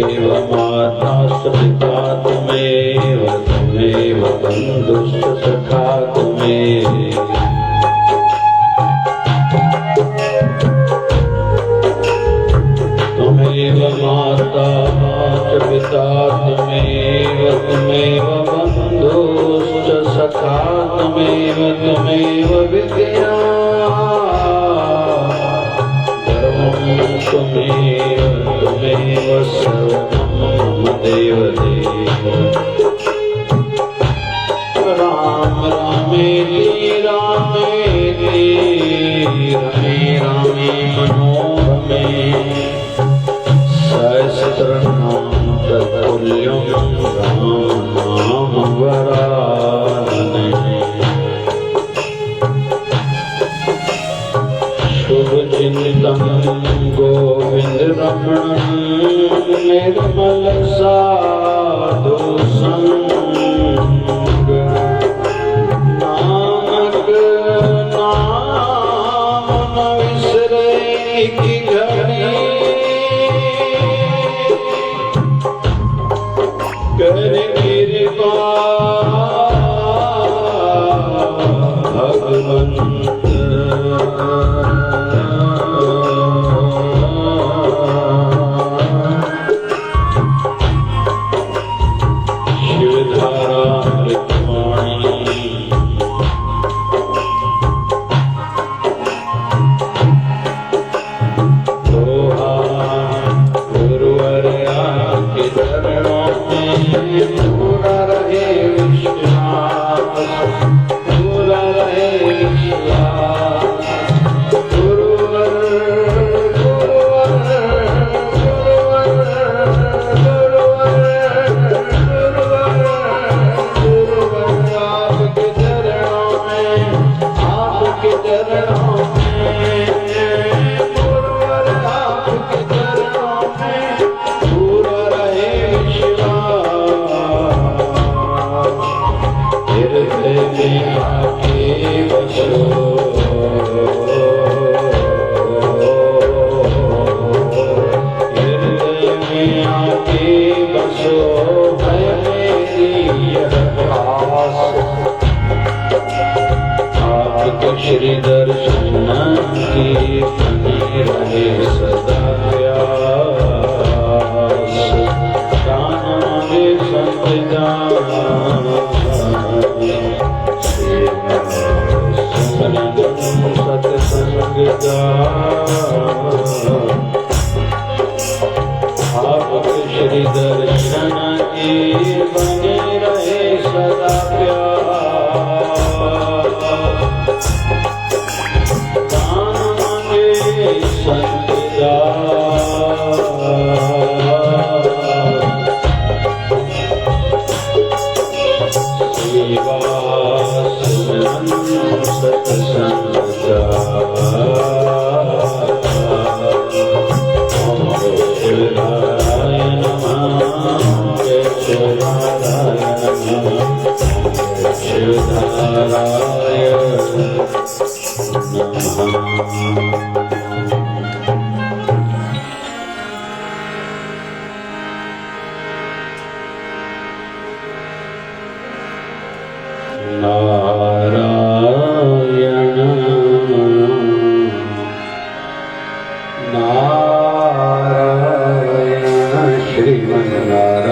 त्वमेव माता पिता त्वमेव त्वमेव बन्धुश्च सखा त्वमेव त्वमेव माता च पिता त्वमेव त्वमेव बन्धुश्च सखा त्वमेव त्वमेव विद्या त्वमेव त्वमेव सर्वं मम देव देव राम रामेति रामेति रमे रामे मनोरमे सहस्रनाम तत्तुल्यं राम नाम वरानने शुभ चिंतन गोविंद रमण निर्मल साधु संग नानक नाम न विसरे की घड़ी कर कृपा भगवंत श्री दर्शन की बनी रहे सदा प्यास दान मांगे संत जान सत्संग आपके श्री दर्शन की बनी रहे सदा प्यास दान मांगे संत सेवा सुमन सत्संग शिवनारायण नमः नारायण नारायण श्रीमन्नारायण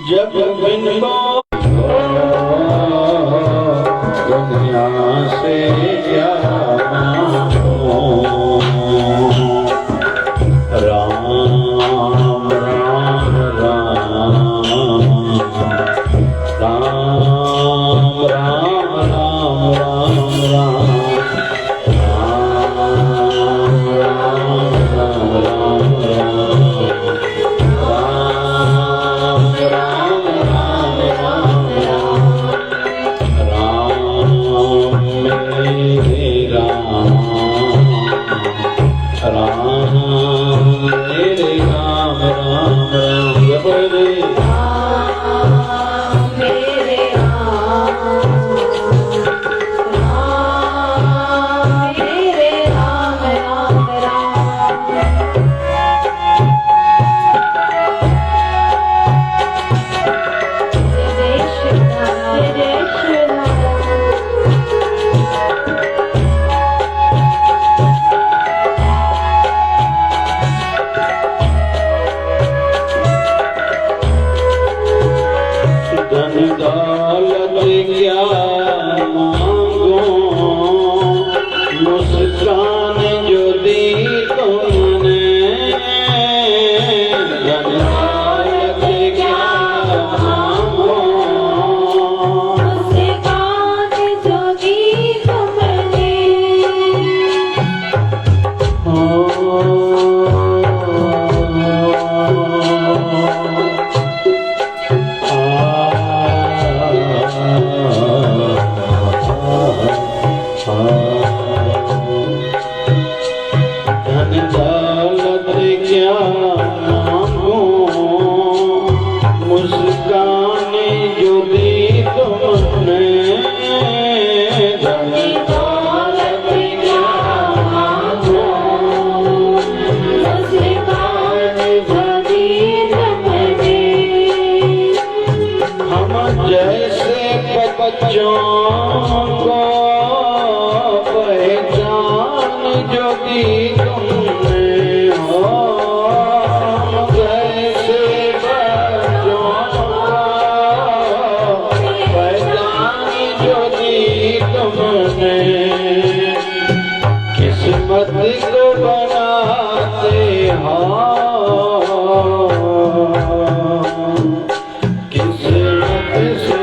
जब बिनको दुनिया से क्या राम राम राम राम राम राम राम किस्मत से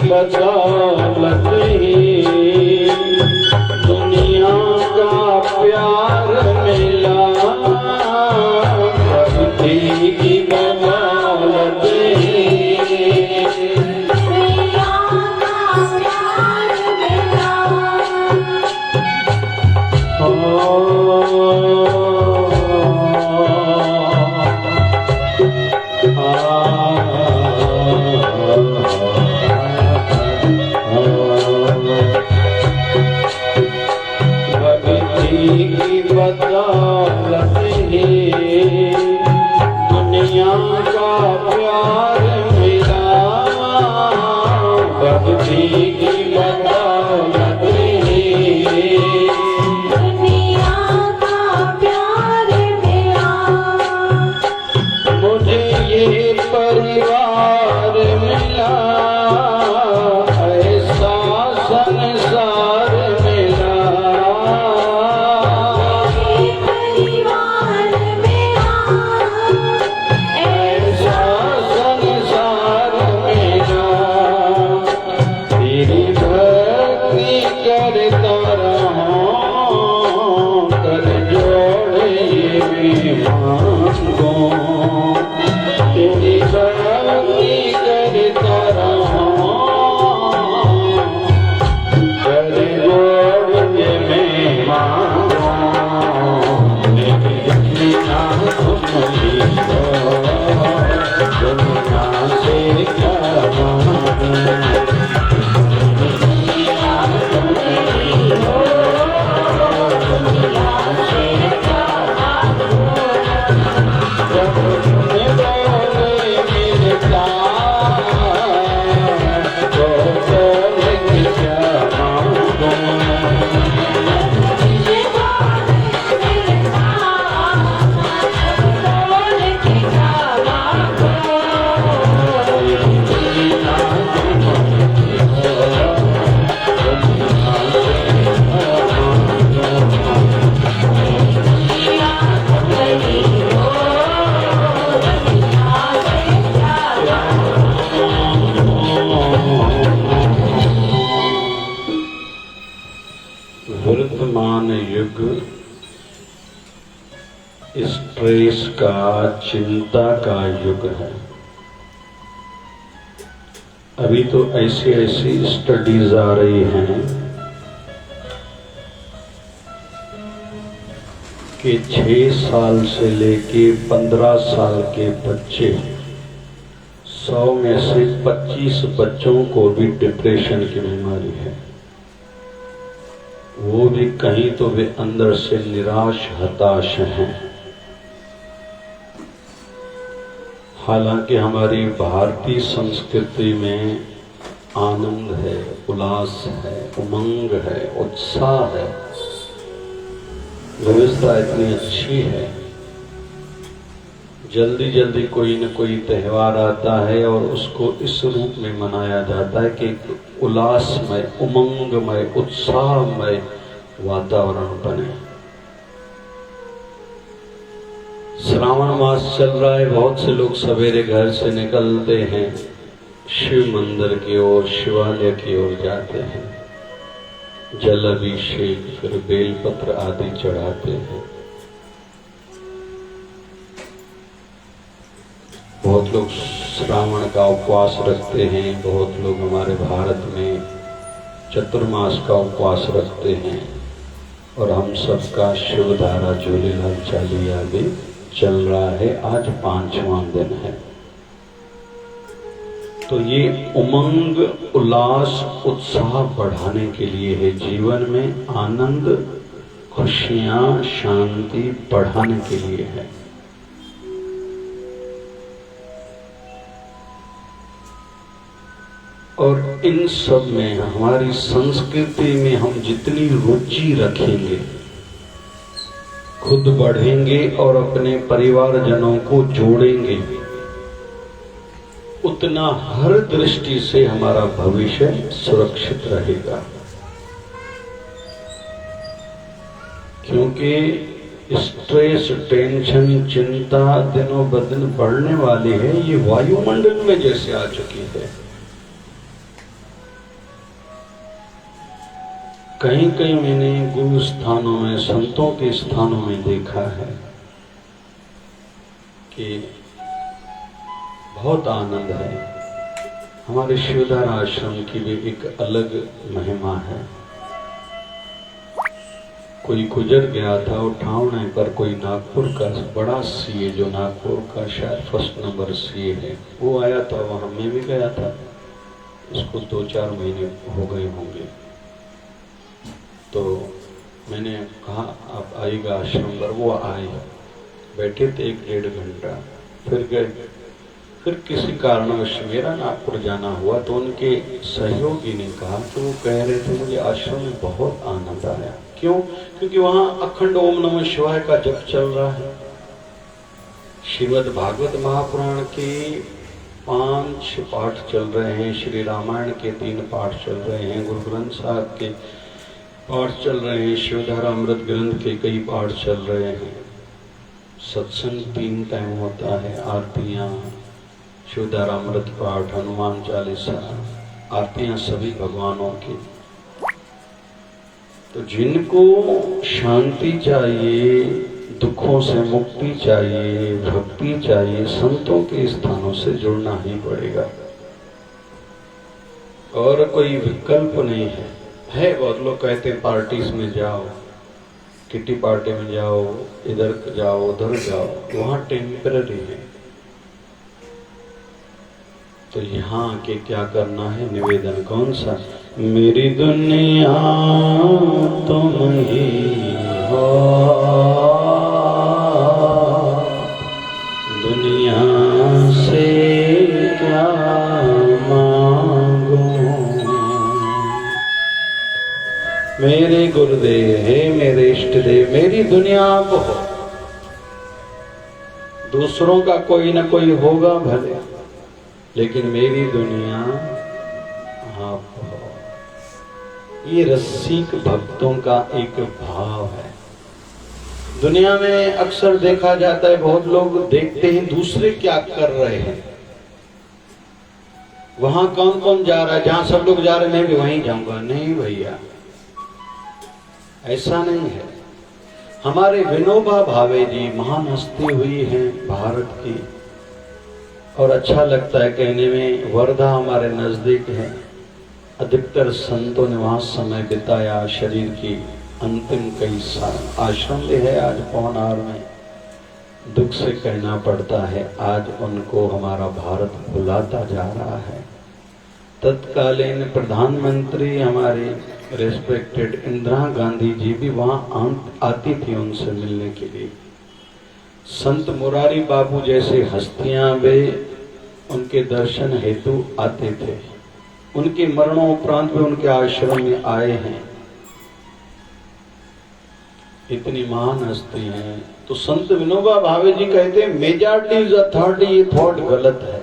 बदौलत ही दुनिया का प्यार मिला, भक्ति की बदौलत ही दुनिया का प्यार मिला। की बदौलत ही दुनिया का प्यार मिला, भक्ति की बदौलत ही दुनिया का प्यार मिला। मुझे ये परिवार मिला, ऐसा संसार मिला, परिवार मेरा ऐसा संसार मिला। तेरी भक्ति करता रहूं, कर जोड़े ये मांगो। तेरी भक्ति करता रहूं, कर जोड़े मैं मांगो। दुनिया तुम्हारी हो, दुनिया से क्या मांगो। जब तुम्हें बोले मिलता, तो बोले कि क्या मांगो। मुझे मिलता, बोल के क्या मांगो। दुनिया तुम्हारी हो, दुनिया से क्या वर्तमान युग स्ट्रेस का, चिंता का युग है। अभी तो ऐसी ऐसी स्टडीज आ रही हैं कि 6 साल से लेके 15 साल के बच्चे, 100 में से 25 बच्चों को भी डिप्रेशन की बीमारी है। वो भी कहीं तो वे अंदर से निराश, हताश हैं। हालांकि हमारी भारतीय संस्कृति में आनंद है, उल्लास है, उमंग है, उत्साह है, व्यवस्था इतनी अच्छी है। जल्दी जल्दी कोई न कोई त्योहार आता है और उसको इस रूप में मनाया जाता है कि उल्लासमय, उमंगमय, उत्साहमय वातावरण बने। श्रावण मास चल रहा है, बहुत से लोग सवेरे घर से निकलते हैं, शिव मंदिर की ओर, शिवालय की ओर जाते हैं, जल अभिषेक, फिर बेलपत्र आदि चढ़ाते हैं। बहुत लोग श्रावण का उपवास रखते हैं, बहुत लोग हमारे भारत में चतुर्मास का उपवास रखते हैं, और हम सबका शिवधारा झूलेलाल चालीहा भी चल रहा है। आज 5वां दिन है। तो ये उमंग, उल्लास, उत्साह बढ़ाने के लिए है, जीवन में आनंद, खुशियां, शांति बढ़ाने के लिए है। और इन सब में, हमारी संस्कृति में हम जितनी रुचि रखेंगे, खुद बढ़ेंगे और अपने परिवारजनों को जोड़ेंगे, उतना हर दृष्टि से हमारा भविष्य सुरक्षित रहेगा। क्योंकि स्ट्रेस, टेंशन, चिंता दिनों ब दिन बढ़ने वाली है। ये वायुमंडल में जैसे आ चुकी है। कहीं कहीं मैंने गुरु स्थानों में, संतों के स्थानों में देखा है कि बहुत आनंद है। हमारे शिवधारा आश्रम की भी एक अलग महिमा है। कोई गुजर गया था उठावने पर, कोई नागपुर का बड़ा सीए, जो नागपुर का शायद फर्स्ट नंबर सीए है, वो आया था। वहां मैं भी गया था, इसको 2-4 महीने हो गए होंगे। तो मैंने कहा आप आइएगा आश्रम पर। वो आए, बैठे थे 1-1.5 घंटा, फिर गए। फिर किसी कारणवश मेरा नागपुर जाना हुआ तो उनके सहयोगी ने कहा कि वो कह रहे थे मुझे आश्रम में बहुत आनंद आया। क्यों? क्योंकि वहां अखंड ओम नमः शिवाय का जप चल रहा है। श्रीमद् भागवत महापुराण के 5 पाठ चल रहे हैं, श्री रामायण के 3 पाठ चल रहे हैं, गुरु ग्रंथ साहब के पाठ चल रहे हैं, शिवधारा अमृत ग्रंथ के कई पाठ चल रहे हैं। सत्संग 3 टाइम होता है, आरतियां, शिवधारा अमृत पाठ, हनुमान चालीसा, आरतियां सभी भगवानों की। तो जिनको शांति चाहिए, दुखों से मुक्ति चाहिए, भक्ति चाहिए, संतों के स्थानों से जुड़ना ही पड़ेगा और कोई विकल्प नहीं है। बहुत लोग कहते हैं पार्टीज में जाओ, किटी पार्टी में जाओ, इधर जाओ उधर जाओ, वहां टेम्पररी है। तो यहाँ के क्या करना है? निवेदन कौन सा? मेरी दुनिया तुम ही हो, दुनिया से क्या मांगू। मेरे गुरुदेव है, मेरे इष्ट देव, मेरी दुनिया आप हो। दूसरों का कोई ना कोई होगा भले, लेकिन मेरी दुनिया आप हो। ये रसिक भक्तों का एक भाव है। दुनिया में अक्सर देखा जाता है, बहुत लोग देखते हैं दूसरे क्या कर रहे हैं, वहां कौन कौन जा रहा है, जहां सब लोग जा रहे हैं मैं भी वहीं जाऊंगा। नहीं भैया, ऐसा नहीं है। हमारे विनोबा भावे जी महान हस्ती हुई हैं भारत की, और अच्छा लगता है कहने में। वर्धा हमारे नजदीक है, अधिकतर संतों ने वहां समय बिताया, शरीर की अंतिम कई साल। आश्रम भी है आज पौनार में, दुख से कहना पड़ता है आज उनको हमारा भारत भुलाता जा रहा है। तत्कालीन प्रधानमंत्री हमारी रेस्पेक्टेड इंदिरा गांधी जी भी वहां आती थी उनसे मिलने के लिए। संत मुरारी बाबू जैसे हस्तियां वे उनके दर्शन हेतु आते थे। उनके मरणोपरांत भी उनके आश्रम में आए हैं। इतनी महान हस्ती हैं। तो संत विनोबा भावे जी कहते हैं मेजॉरिटी इज अथॉरिटी। ये थॉट गलत है।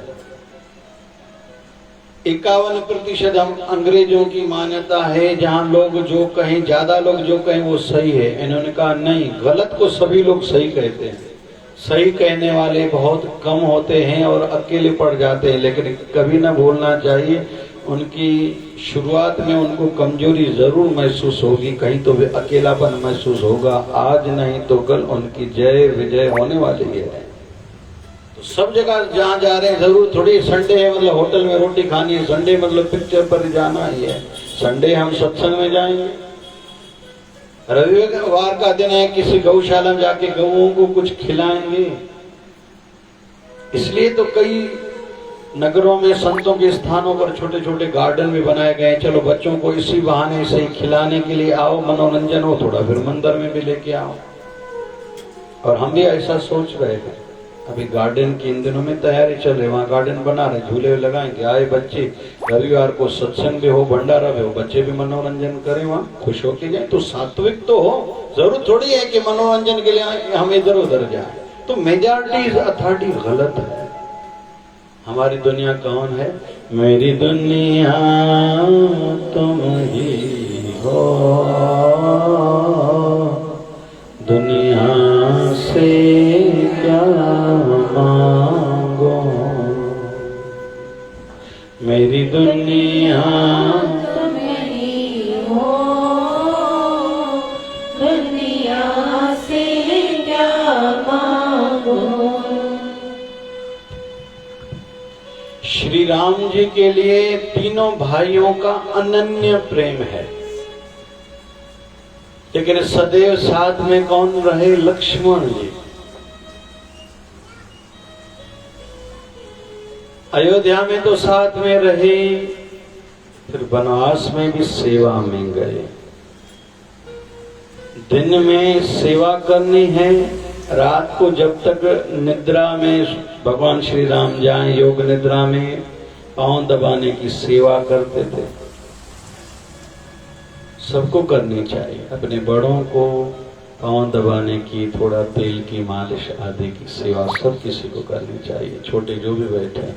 51% हम अंग्रेजों की मान्यता है, जहां लोग जो कहें, ज्यादा लोग जो कहें वो सही है। इन्होंने कहा नहीं, गलत को सभी लोग सही कहते हैं। सही कहने वाले बहुत कम होते हैं और अकेले पड़ जाते हैं। लेकिन कभी ना भूलना चाहिए, उनकी शुरुआत में उनको कमजोरी जरूर महसूस होगी, कहीं तो भी अकेलापन महसूस होगा। आज नहीं तो कल उनकी जय विजय होने वाली है। तो सब जगह जहाँ जा रहे हैं, जरूर थोड़ी संडे है मतलब होटल में रोटी खानी है, संडे मतलब पिक्चर पर जाना ही है, संडे हम सत्संग में जाएंगे, रविवार का दिन है किसी गौशाला में जाके गऊओं को कुछ खिलाएंगे। इसलिए तो कई नगरों में संतों के स्थानों पर छोटे छोटे गार्डन भी बनाए गए। चलो बच्चों को इसी बहाने से खिलाने के लिए आओ, मनोरंजन हो थोड़ा, फिर मंदिर में भी लेके आओ। और हम भी ऐसा सोच रहे थे। अभी गार्डन की इन दिनों में तैयारी चल रही, वहाँ गार्डन बना रहे, झूले लगाएंगे। आए बच्चे, रविवार को सत्संग भी हो, भंडारा भी हो, बच्चे भी मनोरंजन करें, वहाँ खुश होके जाए। तो सात्विक तो हो, जरूर थोड़ी है कि मनोरंजन के लिए हम इधर उधर जाए। तो मेजॉरिटी अथॉरिटी गलत है। हमारी दुनिया कौन है? मेरी दुनिया तुम ही हो, दुनिया से क्या मांगो। मेरी दुनिया तुम ही हो, राम जी के लिए तीनों भाइयों का अनन्य प्रेम है, लेकिन सदैव साथ में कौन रहे? लक्ष्मण जी। अयोध्या में तो साथ में रहे, फिर वनवास में भी सेवा में गए। दिन में सेवा करनी है, रात को जब तक निद्रा में भगवान श्री राम जाएं योग निद्रा में पांव दबाने की सेवा करते थे। सबको करनी चाहिए, अपने बड़ों को पांव दबाने की, थोड़ा तेल की मालिश आदि की सेवा सब किसी को करनी चाहिए। छोटे जो भी बैठे हैं,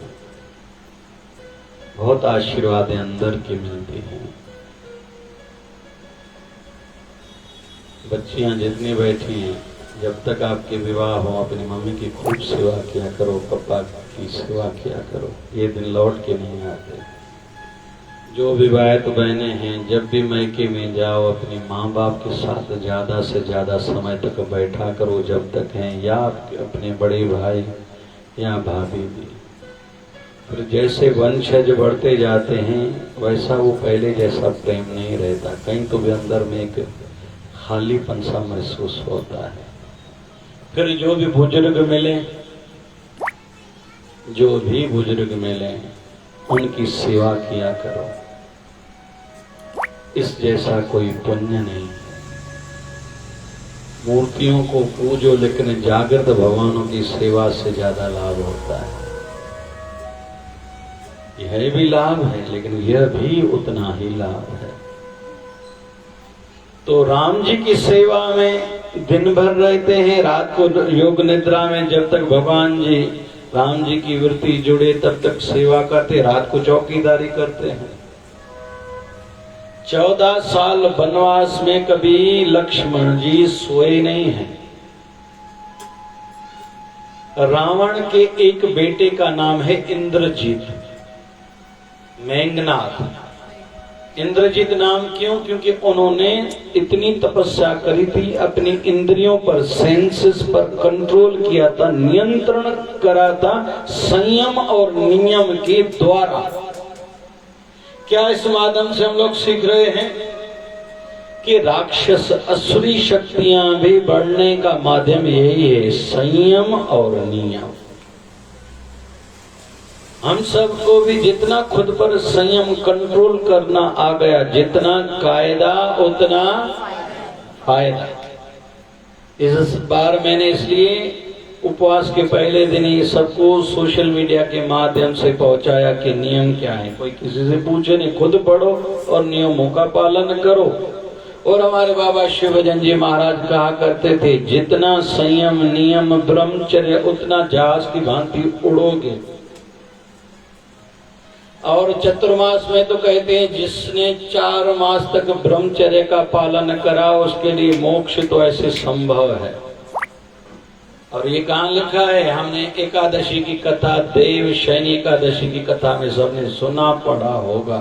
बहुत आशीर्वाद अंदर की मिलती हैं। बच्चियां जितनी बैठी हैं, जब तक आपके विवाह हो अपनी मम्मी की खूब सेवा किया करो, पापा की सेवा किया करो, ये दिन लौट के नहीं आते। जो विवाहित बहनें हैं, जब भी मैके में जाओ अपनी माँ बाप के साथ ज़्यादा से ज़्यादा समय तक बैठा करो जब तक हैं, या अपने बड़े भाई या भाभी भी। फिर जैसे वंशज बढ़ते जाते हैं वैसा वो पहले जैसा प्रेम नहीं रहता, कहीं तो भी अंदर में एक खालीपन सा महसूस होता है। फिर जो भी बुजुर्ग मिले, उनकी सेवा किया करो, इस जैसा कोई पुण्य नहीं। मूर्तियों को पूजो, लेकिन जागृत भगवानों की सेवा से ज्यादा लाभ होता है। यह भी लाभ है, लेकिन यह भी उतना ही लाभ है। तो राम जी की सेवा में दिन भर रहते हैं, रात को योग निद्रा में जब तक भगवान जी राम जी की वृत्ति जुड़े तब तक सेवा करते, रात को चौकीदारी करते हैं। 14 साल वनवास में कभी लक्ष्मण जी सोए नहीं हैं। रावण के एक बेटे का नाम है इंद्रजीत, मेघनाथ। इंद्रजीत नाम क्यों? क्योंकि उन्होंने इतनी तपस्या करी थी, अपनी इंद्रियों पर, सेंसेस पर कंट्रोल किया था, नियंत्रण करा था संयम और नियम के द्वारा। क्या इस माध्यम से हम लोग सीख रहे हैं कि राक्षस असुरी शक्तियां भी बढ़ने का माध्यम यही है, संयम और नियम। हम सबको भी जितना खुद पर संयम कंट्रोल करना आ गया, जितना कायदा उतना फायदा। इस बार मैंने इसलिए उपवास के पहले दिन ही सबको सोशल मीडिया के माध्यम से पहुंचाया कि नियम क्या है। कोई किसी से पूछे नहीं, खुद पढ़ो और नियमों का पालन करो। और हमारे बाबा शिवभजन जी महाराज कहा करते थे, जितना संयम नियम ब्रह्मचर्य उतना जहाज की भांति उड़ोगे। और चतुर्मास में तो कहते हैं जिसने 4 मास तक ब्रह्मचर्य का पालन करा उसके लिए मोक्ष तो ऐसे संभव है। और ये कहाँ लिखा है? हमने एकादशी की कथा, देव शयनी एकादशी की कथा में सबने सुना पढ़ा होगा।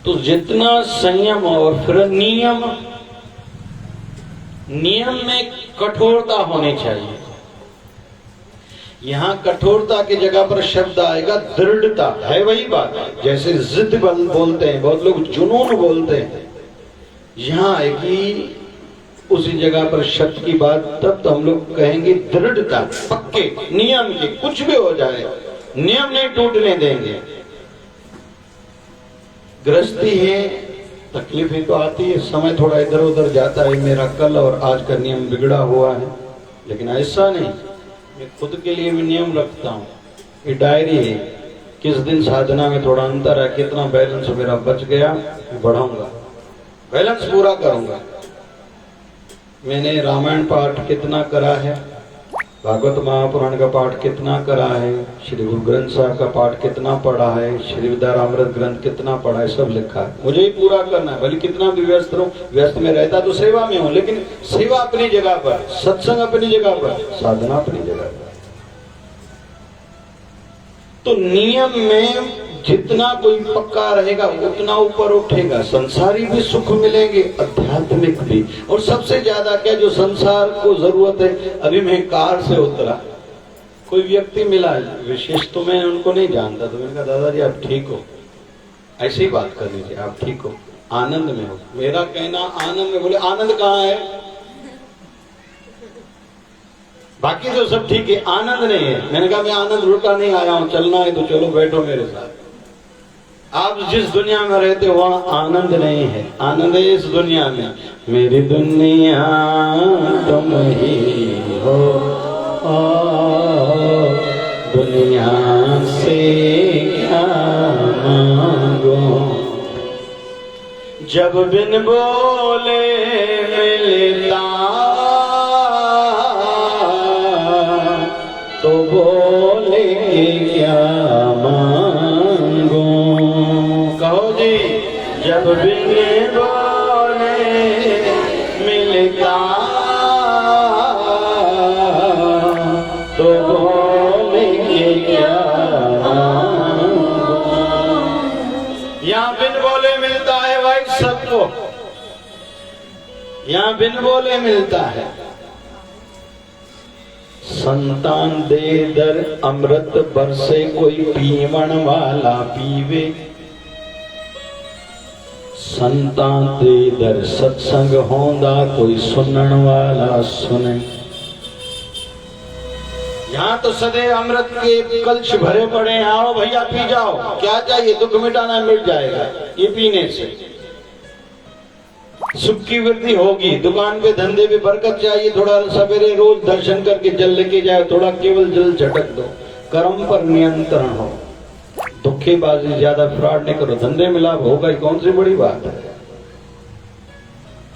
तो जितना संयम और फिर नियम में कठोरता होनी चाहिए। यहां कठोरता की जगह पर शब्द आएगा दृढ़ता, है वही बात। जैसे जिद बोलते हैं, बहुत लोग जुनून बोलते हैं, यहां आएगी उसी जगह पर शब्द की बात, तब तो हम लोग कहेंगे दृढ़ता, पक्के नियम के, कुछ भी हो जाए नियम नहीं टूटने देंगे। गृहस्थी है, तकलीफें तो आती है, समय थोड़ा इधर उधर जाता है, मेरा कल और आज का नियम बिगड़ा हुआ है, लेकिन ऐसा नहीं। मैं खुद के लिए भी नियम रखता हूँ। ये डायरी है, किस दिन साधना में थोड़ा अंतर है, कितना बैलेंस मेरा बच गया, बढ़ाऊंगा, बैलेंस पूरा करूंगा। मैंने रामायण पाठ कितना करा है, भागवत महापुराण का पाठ कितना करा है, श्री गुरु ग्रंथ साहब का पाठ कितना पढ़ा है, श्री विद्यारामृत ग्रंथ कितना पढ़ा है, सब लिखा है। मुझे ही पूरा करना है, भले कितना भी व्यस्त रहूं। व्यस्त में रहता तो सेवा में हूं, लेकिन सेवा अपनी जगह पर, सत्संग अपनी जगह पर, साधना अपनी जगह पर। तो नियम में जितना कोई पक्का रहेगा उतना ऊपर उठेगा, संसारी भी सुख मिलेंगे, आध्यात्मिक भी। और सबसे ज्यादा क्या, जो संसार को जरूरत है। अभी मैं कार से उतरा, कोई व्यक्ति मिला, विशेष तो मैं उनको नहीं जानता, तो मैंने कहा दादाजी आप ठीक हो, ऐसे ही बात करनी चाहिए, आप ठीक हो, आनंद में हो। मेरा कहना आनंद में, बोले आनंद कहाँ है? बाकी तो सब ठीक है, आनंद नहीं है। मैंने कहा मैं आनंद लुटा नहीं आया हूं, चलना है तो चलो बैठो मेरे साथ। आप जिस दुनिया में रहते हो वहां आनंद नहीं है, आनंद है इस दुनिया में। मेरी दुनिया तुम ही हो, दुनिया से क्या मांगो, जब बिन बोले मिलता तो बोले क्या मांगो। कहो जी, जब बिन बोले मिलता तो बोले क्या मांगो। यहाँ बिन बोले मिलता है भाई सबको, यहाँ बिन बोले मिलता है। संतान दे दर अमृत बरसे, कोई पीवन वाला पीवे। संतान दे दर सत्संग होंदा, कोई सुनन वाला सुने। यहाँ तो सदैव अमृत के कलश भरे पड़े हैं, आओ भैया पी जाओ, क्या चाहिए, दुख मिटाना मिट जाएगा ये पीने से, सुख की वृद्धि होगी। दुकान पे धंधे में बरकत चाहिए, थोड़ा सवेरे रोज दर्शन करके जल लेके जाओ, थोड़ा केवल जल झटक दो, कर्म पर नियंत्रण हो, धोखेबाजी ज्यादा फ्रॉड नहीं करो, धंधे में लाभ होगा ही, कौन सी बड़ी बात है।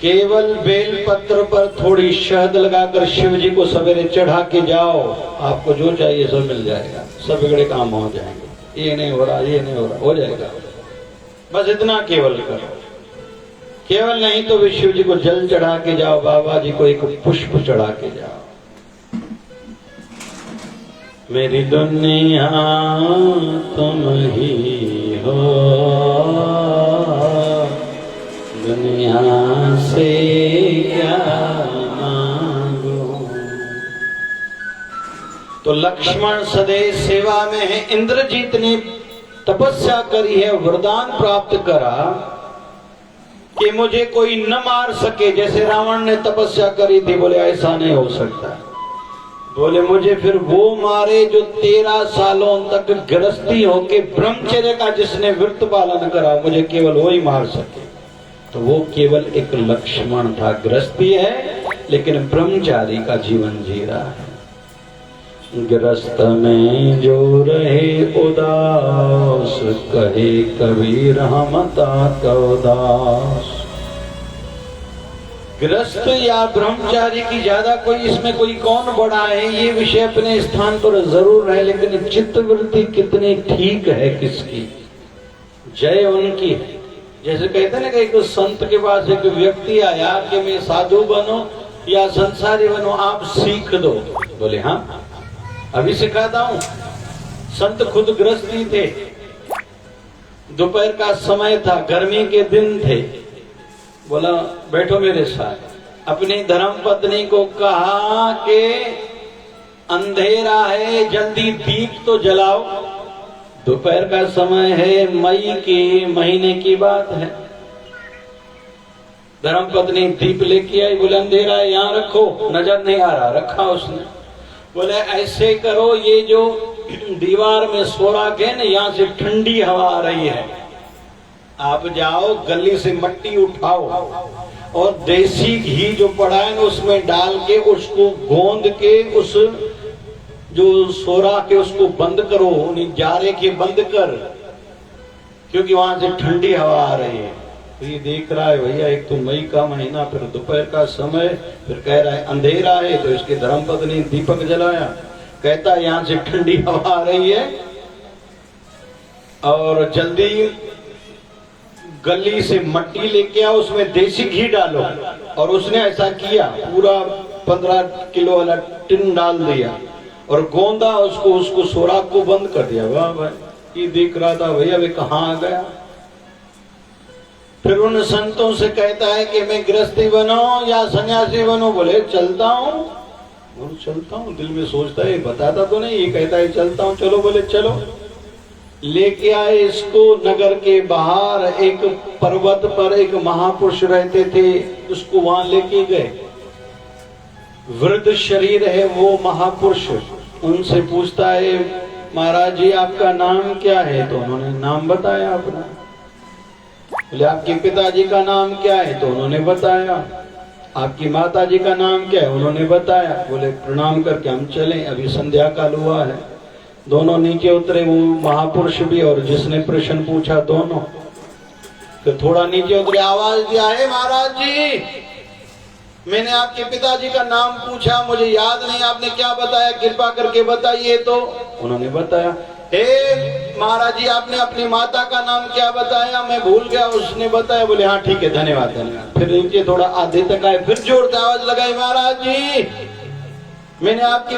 केवल बेल पत्र पर थोड़ी शहद लगाकर शिव जी को सवेरे चढ़ा के जाओ, आपको जो चाहिए सब मिल जाएगा, सब बिगड़े काम हो जाएंगे। ये नहीं हो रहा, ये नहीं हो रहा, हो जाएगा, बस इतना केवल करो। केवल नहीं तो शिव जी को जल चढ़ा के जाओ, बाबा जी को एक पुष्प चढ़ा के जाओ। मेरी दुनिया तुम ही हो, दुनिया से क्या मांगो। तो लक्ष्मण सदैव सेवा में है। इंद्रजीत ने तपस्या करी है, वरदान प्राप्त करा कि मुझे कोई न मार सके, जैसे रावण ने तपस्या करी थी। बोले ऐसा नहीं हो सकता, बोले मुझे फिर वो मारे जो 13 सालों तक गृहस्थी होके ब्रह्मचर्य का जिसने व्रत पालन करा, मुझे केवल वो ही मार सके। तो वो केवल एक लक्ष्मण था, गृहस्थी है लेकिन ब्रह्मचारी का जीवन जी रहा है। गृहस्थ में जो रहे उदास, कहे कबीर हम तात उदास। गृहस्थ या ब्रह्मचारी की ज्यादा कोई इसमें कोई कौन बड़ा है, ये विषय अपने स्थान पर जरूर है, लेकिन चित्तवृत्ति कितनी ठीक है किसकी, जय उनकी है। जैसे कहते हैं ना कि एक संत के पास एक व्यक्ति आया कि मैं साधु बनो या संसारी बनो, आप सीख दो। बोले हाँ अभी सिखाता हूं। संत खुद गृहस्थी थे, दोपहर का समय था, गर्मी के दिन थे। बोला बैठो मेरे साथ। अपनी धर्म पत्नी को कहा कि अंधेरा है, जल्दी दीप तो जलाओ, दोपहर का समय है, मई के महीने की बात है। धर्म पत्नी दीप लेके आई, बोले अंधेरा है यहाँ रखो, नजर नहीं आ रहा, रखा उसने। बोले ऐसे करो, ये जो दीवार में सोराख है ना, यहाँ से ठंडी हवा आ रही है, आप जाओ गली से मट्टी उठाओ और देसी घी जो पड़ा है ना उसमें डाल के उसको गोंद के उस जो सोराख है उसको बंद करो, जारे के बंद कर, क्योंकि वहां से ठंडी हवा आ रही है। तो ये देख रहा है भैया, एक तो मई का महीना, फिर दोपहर का समय, फिर कह रहा है अंधेरा है, तो इसकी धर्मपत्नी ने दीपक जलाया, कहता है यहाँ से ठंडी हवा आ रही है और जल्दी गली से मट्टी लेके आओ, उसमें देसी घी डालो। और उसने ऐसा किया, पूरा 15 किलो वाला टिन डाल दिया और गोंदा उसको, उसको सोराख को बंद कर दिया। वाह भाई, ये देख रहा था भैया वे कहाँ आ गया। फिर उन संतों से कहता है कि मैं गृहस्थी बनो या सन्यासी बनो। बोले चलता हूं, और चलता हूँ, दिल में सोचता है बताता तो नहीं, ये कहता है चलता हूँ, चलो बोले चलो। लेके आए इसको नगर के बाहर, एक पर्वत पर एक महापुरुष रहते थे, उसको वहां लेके गए। वृद्ध शरीर है वो महापुरुष, उनसे पूछता है महाराज जी आपका नाम क्या है? तो उन्होंने नाम बताया अपना। बोले आपके पिताजी का नाम क्या है? तो उन्होंने बताया। आपकी माता जी का नाम क्या है? उन्होंने बताया। बोले प्रणाम करके हम चलें, अभी संध्या काल हुआ है। दोनों नीचे उतरे, वो महापुरुष भी और जिसने प्रश्न पूछा दोनों। तो थोड़ा नीचे उतरे, आवाज दिया है महाराज जी मैंने आपके पिताजी का नाम पूछा, मुझे याद नहीं, आपने क्या बताया, कृपा करके बताइए। तो उन्होंने बताया। हे महाराज जी आपने अपनी माता का नाम क्या बताया? मैं भूल गया, उसने बताया। बोले हाँ ठीक है, धन्यवाद धन्यवाद। फिर नीचे थोड़ा आधे तक आए, फिर जोर से आवाज लगाई, महाराज जी मैंने आपके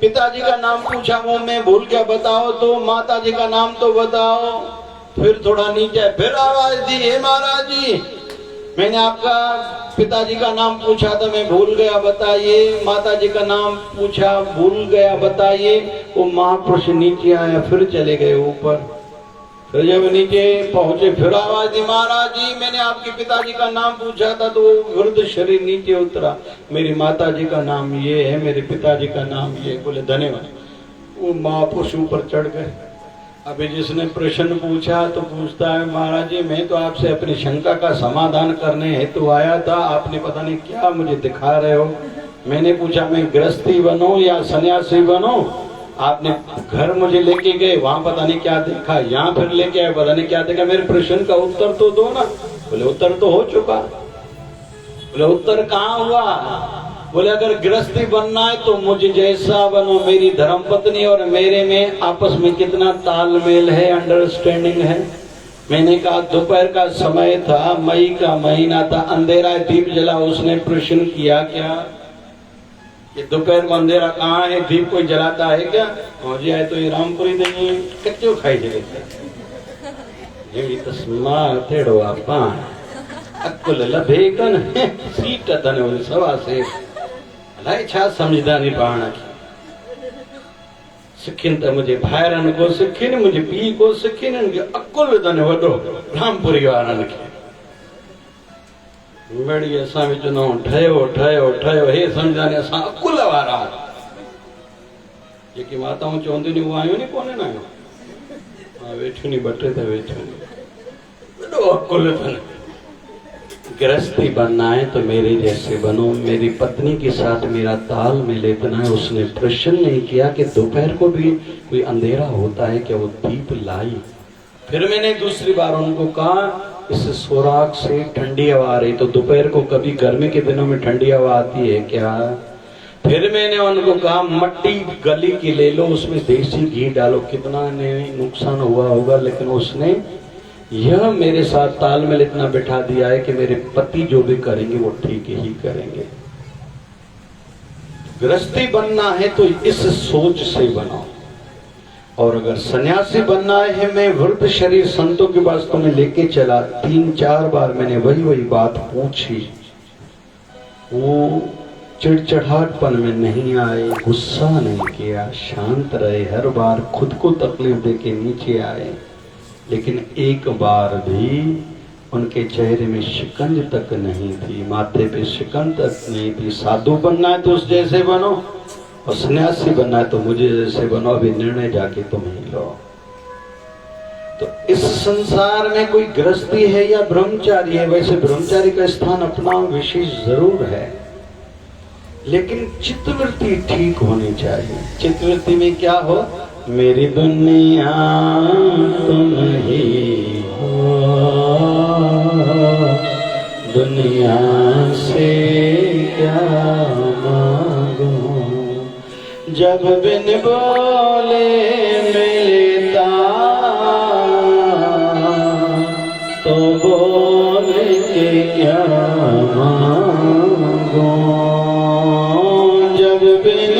पिताजी का नाम पूछा, वो मैं भूल गया, बताओ तो। माता जी का नाम तो बताओ। फिर थोड़ा नीचे फिर आवाज दी, हे महाराज जी मैंने आपका पिताजी का नाम पूछा था, मैं भूल गया, बताइए। माता जी का नाम पूछा, भूल गया, बताइए। वो महापुरुष नीचे आया, फिर चले गए ऊपर। फिर जब नीचे पहुंचे फिर आवाज दी, महाराज जी मैंने आपके पिताजी का नाम पूछा था। तो वो वृद्ध शरीर नीचे उतरा, मेरी माता जी का नाम ये है, मेरे पिताजी का नाम ये। बोले धन्यवाद। वो महापुरुष ऊपर चढ़ गए। अभी जिसने प्रश्न पूछा तो पूछता है महाराज जी मैं तो आपसे अपनी शंका का समाधान करने हेतु आया था, आपने पता नहीं क्या मुझे दिखा रहे हो। मैंने पूछा मैं गृहस्थी बनूं या सन्यासी बनूं, आपने घर मुझे लेके गए, वहां पता नहीं क्या देखा, यहाँ फिर लेके आए, पता नहीं क्या देखा। मेरे प्रश्न का उत्तर तो दो ना। बोले उत्तर तो हो चुका। बोले उत्तर कहाँ हुआ? बोले अगर गृहस्थी बनना है तो मुझे जैसा बनो, मेरी धर्मपत्नी और मेरे में आपस में कितना तालमेल है, अंडरस्टैंडिंग है। मैंने कहा दोपहर का समय था, मई का महीना था, अंधेरा है, दीप जला। उसने प्रश्न किया क्या ये दोपहर में अंधेरा कहाँ है, दीप कोई जलाता है क्या? मुझे आए तो ये रामपुरी नहीं कच्चो खाई जगह तस्मा तेड़ो आपा अकुल लभेकन सीट तने सवा से अलाए छा समझदा नहीं पाण की सिखिन त मुझे भाइरन को सिखिन, मुझे पी को सिखिन, अकुल तने वडो रामपुरी वारन के बड़ी असां विच न ठयो ठयो ठयो हे समझाने असां अकुल वारा जेकी माताऊं चवंदियूं नी उहा आहियूं नी कोन्हे न आहियूं। हा वेठियूं नी बटे त वेठियूं नी वडो अकुल तने। गृहस्थी बनना है तो मेरे जैसे बनो, मेरी पत्नी के साथ मेरा तालमेल इतना है। उसने प्रश्न नहीं किया कि दोपहर को भी कोई अंधेरा होता है क्या, वो दीप लाई। फिर मैंने दूसरी बार उनको कहा इस सुराग से ठंडी हवा आ रही, तो दोपहर को कभी गर्मी के दिनों में ठंडी हवा आती है क्या? फिर मैंने उनको कहा मट्टी गली की ले लो, उसमें देसी घी डालो, कितना नुकसान हुआ होगा। लेकिन उसने यह मेरे साथ तालमेल इतना बिठा दिया है कि मेरे पति जो भी करेंगे वो ठीक ही करेंगे। गृहस्थी बनना है तो इस सोच से बनाओ। और अगर सन्यासी बनना है, मैं वृद्ध शरीर संतों के पास तुम्हें लेके चला, 3-4 बार मैंने वही बात पूछी। वो चिड़चिड़ाहटपन में नहीं आए, गुस्सा नहीं किया, शांत रहे, हर बार खुद को तकलीफ देके नीचे आए। लेकिन एक बार भी उनके चेहरे में शिकंज तक नहीं थी, माथे पे शिकंज तक नहीं थी। साधु बनना है तो उस जैसे बनो, और सन्यासी बनना है तो मुझे जैसे बनो। अभी निर्णय जाके तुम ही लो। तो इस संसार में कोई गृहस्थी है या ब्रह्मचारी है। वैसे ब्रह्मचारी का स्थान अपना विशेष जरूर है, लेकिन चित्तवृत्ति ठीक होनी चाहिए। चित्तवृत्ति में क्या हो, मेरी दुनिया तुम ही हो, दुनिया से क्या मांगो, जब बिन बोले मिलता तो बोल के क्या मांगो, जब बिन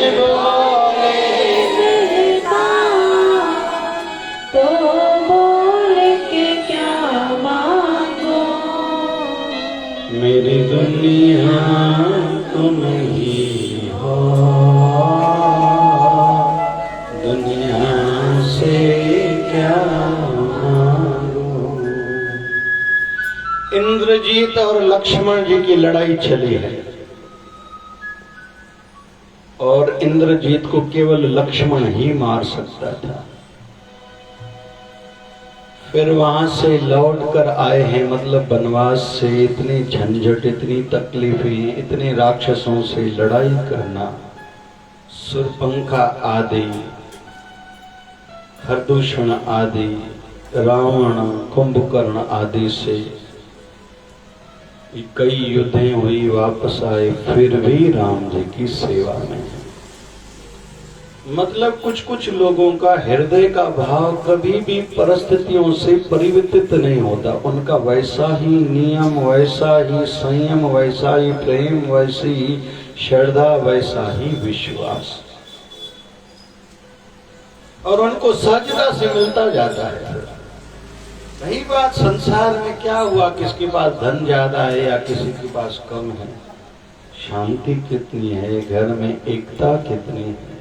मेरी दुनिया तुम ही दुनिया से क्या मांगूं। इंद्रजीत और लक्ष्मण जी की लड़ाई चली है और इंद्रजीत को केवल लक्ष्मण ही मार सकता था। फिर वहां से लौट कर आए हैं, मतलब वनवास से, इतनी झंझट, इतनी तकलीफें, इतने राक्षसों से लड़ाई करना, शूर्पणखा आदि, खरदूषण आदि, रावण, कुंभकर्ण आदि से कई युद्धें हुई, वापस आए, फिर भी राम जी की सेवा में। मतलब कुछ कुछ लोगों का हृदय का भाव कभी भी परिस्थितियों से परिवर्तित नहीं होता। उनका वैसा ही नियम, वैसा ही संयम, वैसा ही प्रेम, वैसी ही श्रद्धा, वैसा ही विश्वास, और उनको सहजता से मिलता जाता है। रही बात संसार में क्या हुआ, किसके पास धन ज्यादा है या किसी के पास कम है, शांति कितनी है, घर में एकता कितनी है,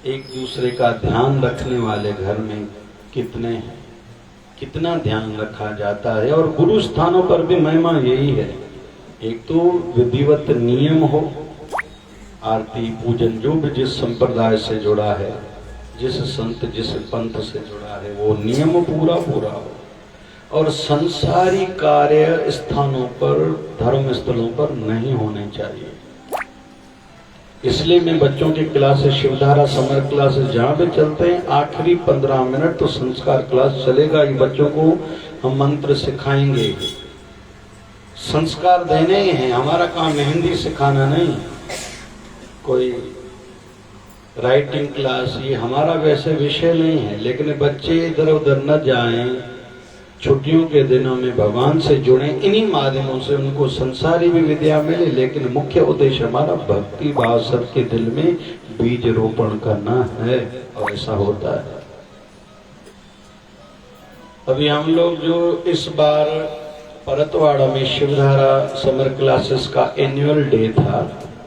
एक दूसरे का ध्यान रखने वाले घर में कितने हैं, कितना ध्यान रखा जाता है। और गुरु स्थानों पर भी महिमा यही है, एक तो विधिवत नियम हो, आरती पूजन जो भी जिस संप्रदाय से जुड़ा है, जिस संत जिस पंथ से जुड़ा है, वो नियम पूरा पूरा हो, और संसारी कार्य स्थानों पर, धर्म स्थलों पर नहीं होने चाहिए। इसलिए मैं बच्चों की क्लासेस, शिवधारा समर क्लासेस जहाँ भी चलते हैं, आखिरी 15 मिनट तो संस्कार क्लास चलेगा ही। बच्चों को हम मंत्र सिखाएंगे, संस्कार देने ही हैं। हमारा काम मेहंदी सिखाना नहीं, कोई राइटिंग क्लास, ये हमारा वैसे विषय नहीं है। लेकिन बच्चे इधर उधर न जाएं, छुट्टियों के दिनों में भगवान से जुड़े, इन्हीं माध्यमों से उनको संसारी भी विद्या मिले, लेकिन मुख्य उद्देश्य हमारा भक्ति भाव सबके दिल में बीज रोपण करना है, और ऐसा होता है। अभी हम लोग जो इस बार परतवाड़ा में शिवधारा समर क्लासेस का एनुअल डे था,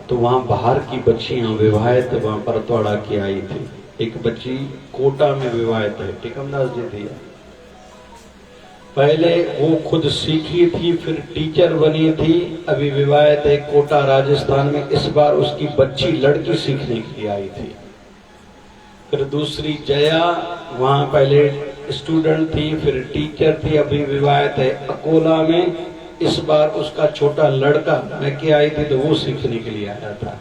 तो वहां बाहर की बच्चियां विवाहित वहां परतवाड़ा की आई थी। एक बच्ची कोटा में विवाहित है, टिकमदास जी थी। पहले वो खुद सीखी थी, फिर टीचर बनी थी, अभी विवाहित है कोटा राजस्थान में। इस बार उसकी बच्ची लड़की सीखने के लिए आई थी। फिर दूसरी जया, वहां पहले स्टूडेंट थी, फिर टीचर थी, अभी विवाहित है अकोला में। इस बार उसका छोटा लड़का लेके आई थी, तो वो सीखने के लिए आया था।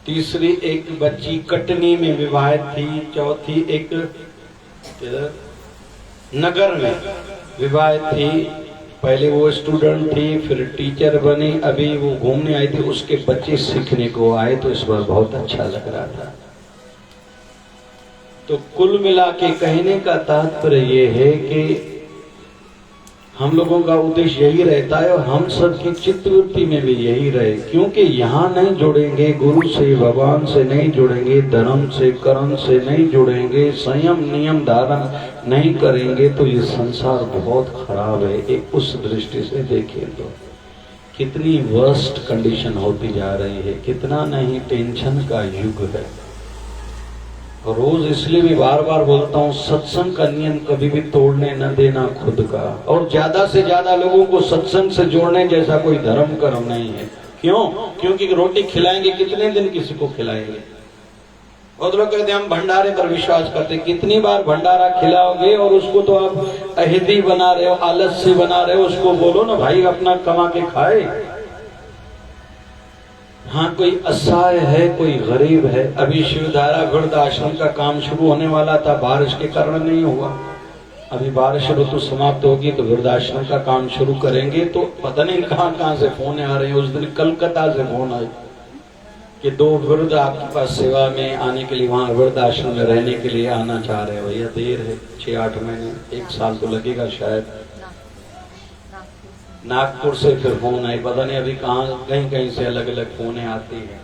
तीसरी एक बच्ची कटनी में विवाहित थी। चौथी एक नगर में विवाहित थी, पहले वो स्टूडेंट थी, फिर टीचर बनी, अभी वो घूमने आई थी, उसके बच्चे सीखने को आए, तो इस बार बहुत अच्छा लग रहा था। तो कुल मिला के कहने का तात्पर्य ये है कि हम लोगों का उद्देश्य यही रहता है, और हम सबकी चित्तवृत्ति में भी यही रहे। क्योंकि यहाँ नहीं जुड़ेंगे गुरु से, भगवान से नहीं जुड़ेंगे, धर्म से, कर्म से नहीं जुड़ेंगे, संयम नियम धारण नहीं करेंगे, तो ये संसार बहुत खराब है। एक उस दृष्टि से देखिए तो कितनी वर्स्ट कंडीशन होती जा रही है, कितना नहीं टेंशन का युग है। रोज इसलिए भी बार बार बोलता हूँ, सत्संग का नियम कभी भी तोड़ने न देना खुद का, और ज्यादा से ज्यादा लोगों को सत्संग से जोड़ने जैसा कोई धर्म कर्म नहीं है। क्यों? क्योंकि रोटी खिलाएंगे कितने दिन किसी को खिलाएंगे? और लोग कहते हैं हम भंडारे पर विश्वास करते। कितनी बार भंडारा खिलाओगे, और उसको तो आप अहिदी बना रहे हो, आलस्य बना रहे हो। उसको बोलो ना भाई अपना कमा के खाए। हाँ, कोई असहाय है, कोई गरीब है। अभी शिवधारा वृद्धाश्रम का काम शुरू होने वाला था, बारिश के कारण नहीं हुआ। अभी बारिश ऋतु समाप्त होगी तो वृद्धाश्रम का काम शुरू करेंगे। तो पता नहीं कहाँ से फोन आ रहे हैं। उस दिन कलकत्ता से फोन आए कि 2 वृद्ध आपके पास सेवा में आने के लिए, वहाँ वृद्धाश्रम में रहने के लिए आना चाह रहे हो। भैया देर है, 6-8 महीने, 1 साल तो लगेगा शायद। नागपुर से फिर फोन आई, पता नहीं अभी कहाँ, कहीं कहीं से अलग अलग फोने आती हैं।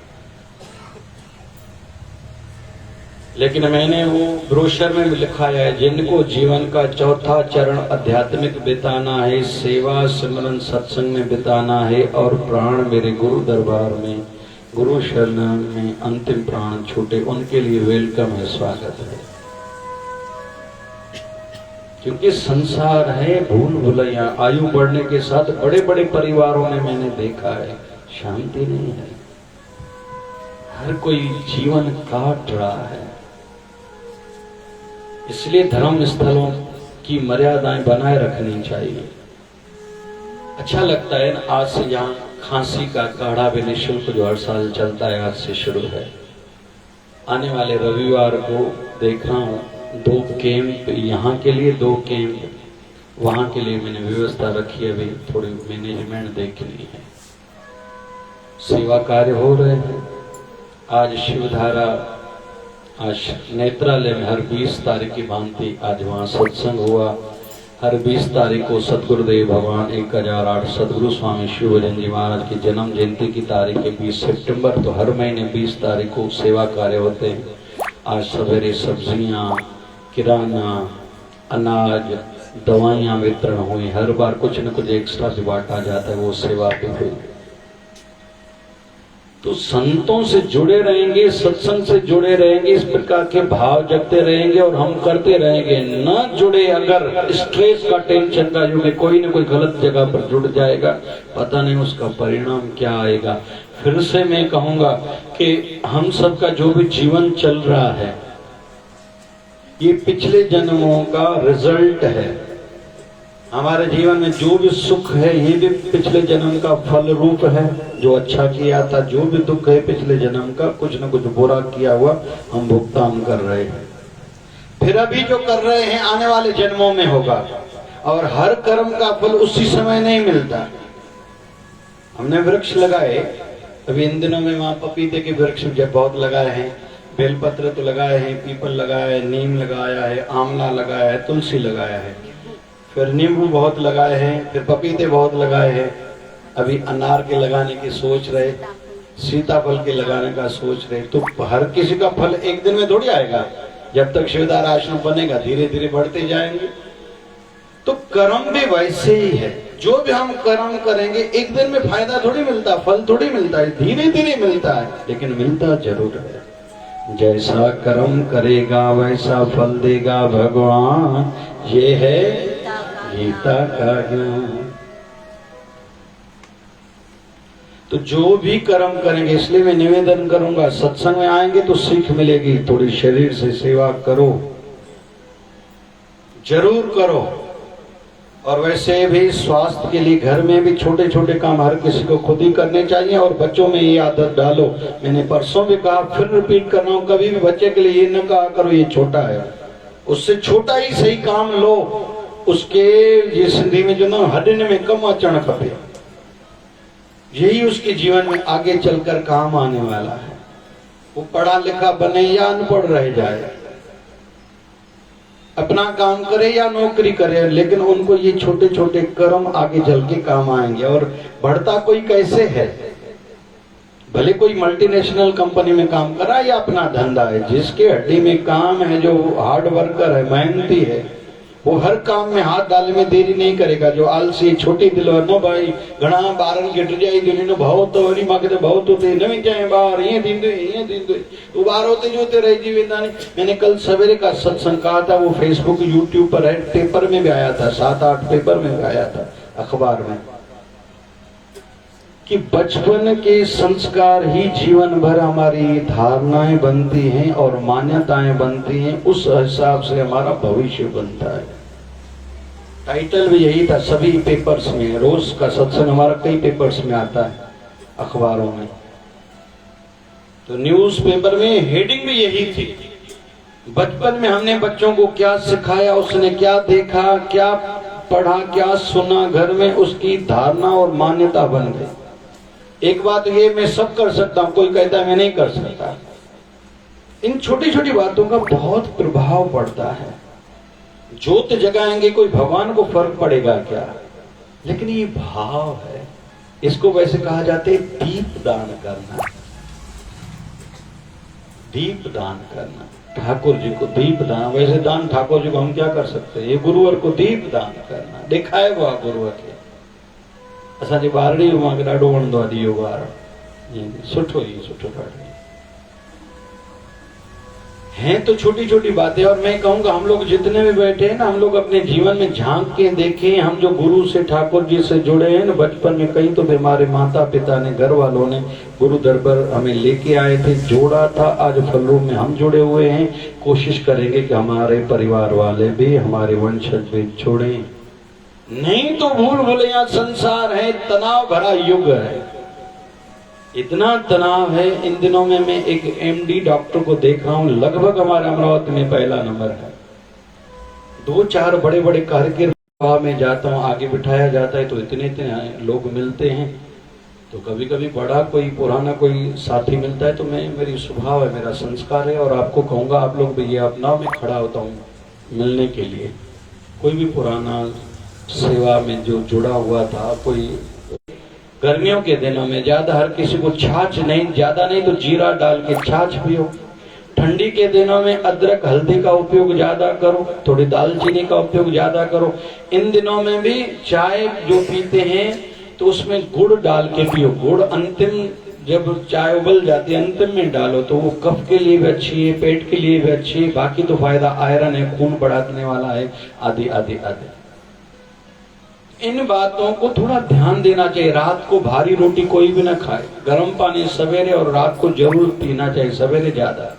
लेकिन मैंने वो ब्रोशर में भी लिखा है, जिनको जीवन का चौथा चरण आध्यात्मिक बिताना है, सेवा सिमरन सत्संग में बिताना है, और प्राण मेरे गुरु दरबार में गुरु शरण में अंतिम प्राण छूटे उनके लिए वेलकम है, स्वागत है। क्योंकि संसार है भूल भुलैया। आयु बढ़ने के साथ बड़े बड़े परिवारों में मैंने देखा है शांति नहीं है, हर कोई जीवन काट रहा है। इसलिए धर्म स्थलों की मर्यादाएं बनाए रखनी चाहिए। अच्छा लगता है ना, आज से यहाँ खांसी का काढ़ा भी निःशुल्क जो हर साल चलता है आज से शुरू है। आने वाले रविवार को देख रहा हूँ 2 कैंप यहाँ के लिए, 2 कैंप वहाँ के लिए मैंने व्यवस्था रखी है। अभी थोड़ी मैनेजमेंट देखनी है। सेवा कार्य हो रहे हैं। आज शिवधारा आज नेत्रालय में हर 20 तारीख की भांति आज वहाँ सत्संग हुआ। हर 20 तारीख को सतगुरुदेव भगवान 1008 सतगुरु स्वामी शिवभजन जी महाराज की जन्म जयंती की तारीख है 20 सितंबर। तो हर महीने 20 तारीख को सेवा कार्य होते हैं। आज सवेरे सब्जियां, किराना, अनाज, दवाइयां वितरण हुई। हर बार कुछ न कुछ एक्स्ट्रा भी बांटा जाता है, वो सेवा भी हुई। तो संतों से जुड़े रहेंगे, सत्संग से जुड़े रहेंगे, इस प्रकार के भाव जगते रहेंगे और हम करते रहेंगे। न जुड़े अगर स्ट्रेस का, टेंशन का युग है, कोई न कोई गलत जगह पर जुड़ जाएगा, पता नहीं उसका परिणाम क्या आएगा। फिर से मैं कहूंगा कि हम सबका जो भी जीवन चल रहा है ये पिछले जन्मों का रिजल्ट है। हमारे जीवन में जो भी सुख है ये भी पिछले जन्म का फल रूप है। जो अच्छा किया था, जो भी दुख है पिछले जन्म का, कुछ न कुछ बुरा किया हुआ हम भुगतान कर रहे हैं। फिर अभी जो कर रहे हैं आने वाले जन्मों में होगा। और हर कर्म का फल उसी समय नहीं मिलता। हमने वृक्ष लगाए, अभी इन दिनों में वहां पपीते के वृक्ष जब बहुत लगाए हैं, बेलपत्र तो लगाए हैं, पीपल लगाया है, नीम लगाया है, आंवला लगाया है, तुलसी लगाया है, फिर नींबू बहुत लगाए हैं, फिर पपीते बहुत लगाए हैं। अभी अनार के लगाने की सोच रहे, सीताफल के लगाने का सोच रहे। तो हर किसी का फल एक दिन में थोड़ी आएगा। जब तक शिवधारा आश्रम बनेगा धीरे धीरे बढ़ते जाएंगे। तो कर्म भी वैसे ही है। जो भी हम कर्म करेंगे एक दिन में फायदा थोड़ी मिलता, फल थोड़ी मिलता है, धीरे धीरे मिलता है, लेकिन मिलता जरूर है। जैसा कर्म करेगा वैसा फल देगा भगवान, ये है गीता का ज्ञान। तो जो भी कर्म करेंगे, इसलिए मैं निवेदन करूंगा, सत्संग में आएंगे तो सीख मिलेगी। थोड़ी शरीर से सेवा करो, जरूर करो। और वैसे भी स्वास्थ्य के लिए घर में भी छोटे छोटे काम हर किसी को खुद ही करने चाहिए। और बच्चों में ये आदत डालो। मैंने परसों भी कहा, फिर रिपीट कर रहा हूं, कभी भी बच्चे के लिए ये न कहा करो ये छोटा है, उससे छोटा ही सही काम लो। उसके ये सिंधी में जो ना हडन में कम अचण खपे, यही उसके जीवन में आगे चलकर काम आने वाला है। वो पढ़ा लिखा बने या अनपढ़ रह जाए, अपना काम करे या नौकरी करे, लेकिन उनको ये छोटे छोटे कर्म आगे चल के काम आएंगे। और बढ़ता कोई कैसे है, भले कोई मल्टीनेशनल कंपनी में काम कर रहा है या अपना धंधा है, जिसके हड्डी में काम है, जो हार्ड वर्कर है, मेहनती है, वो हर काम में हाथ डालने में देरी नहीं करेगा। जो आलसी छोटी दिलो नो भाई घणा बारन के टजाई दुनी नो भाव तो वरी माके तो भाव तो ते नवी चाहे बार ये दींदो वो बार होते जोते रह जी वेंदा ने। मैंने कल सवेरे का सत्संग कहा था, वो फेसबुक यूट्यूब पर है, पेपर में भी आया था, 7-8 पेपर में भी आया था, अखबार में, कि बचपन के संस्कार ही जीवन भर हमारी धारणाएं बनती हैं और मान्यताएं बनती हैं। उस हिसाब से हमारा भविष्य बनता है। टाइटल भी यही था सभी पेपर्स में। रोज का सत्संग हमारा कई पेपर्स में आता है, अखबारों में। तो न्यूज पेपर में हेडिंग भी यही थी। बचपन में हमने बच्चों को क्या सिखाया, उसने क्या देखा, क्या पढ़ा, क्या सुना, घर में उसकी धारणा और मान्यता बन गई। एक बात ये मैं सब कर सकता हूं, कोई कहता है मैं नहीं कर सकता। इन छोटी छोटी बातों का बहुत प्रभाव पड़ता है। ज्योत जगाएंगे, कोई भगवान को फर्क पड़ेगा क्या? लेकिन ये भाव है, इसको वैसे कहा जाता है दीप दान करना। दीप दान करना, ठाकुर जी को दीप दान। वैसे दान ठाकुर जी को हम क्या कर सकते हैं, ये गुरुवर को दीप दान करना। दिखाए हुआ गुरुवर के असांजे बारड़ी मां खे ॾाढो वणंदो आहे ॾीओ ॿार। सुठो ही सुठो काढ़े हैं तो छोटी छोटी बातें। और मैं कहूंगा हम लोग जितने भी बैठे हैं ना, हम लोग अपने जीवन में झांक के देखें। हम जो गुरु से, ठाकुर जी से जुड़े हैं ना, बचपन में कहीं तो हमारे माता पिता ने, घर वालों ने गुरु दरबार हमें लेके आए थे, जोड़ा था। आज फल रूप में हम जुड़े हुए हैं। कोशिश करेंगे कि हमारे परिवार वाले भी, हमारे वंशज भी जुड़े, नहीं तो भूल भुलैया संसार है, तनाव भरा युग है। इतना तनाव है इन दिनों में। मैं एक एमडी डॉक्टर को देख रहा हूं, लगभग हमारे अमरावती में पहला नंबर है। 2-4 बड़े बड़े कार्यक्रम में जाता हूं, आगे बिठाया जाता है तो इतने इतने लोग मिलते हैं। तो कभी कभी बड़ा कोई पुराना कोई साथी मिलता है तो मेरी स्वभाव है, मेरा संस्कार है। और आपको कहूंगा आप लोग भी ये अपना, मैं खड़ा होता हूँ मिलने के लिए। कोई भी पुराना सेवा में जो जुड़ा हुआ था, कोई गर्मियों के दिनों में ज्यादा हर किसी को छाछ नहीं, ज्यादा नहीं तो जीरा डाल के छाछ पियो। ठंडी के दिनों में अदरक हल्दी का उपयोग ज्यादा करो, थोड़ी दालचीनी का उपयोग ज्यादा करो। इन दिनों में भी चाय जो पीते हैं तो उसमें गुड़ डाल के पियो। गुड़ अंतिम, जब चाय उबल जाती है अंतिम में डालो तो वो कफ के लिए भी अच्छी है, पेट के लिए भी अच्छी है। बाकी तो फायदा आयरन है, खून बढ़ाने वाला है, आदि आदि आदि। इन बातों को थोड़ा ध्यान देना चाहिए। रात को भारी रोटी कोई भी ना खाए, गर्म पानी सवेरे और रात को जरूर पीना चाहिए, सवेरे ज्यादा।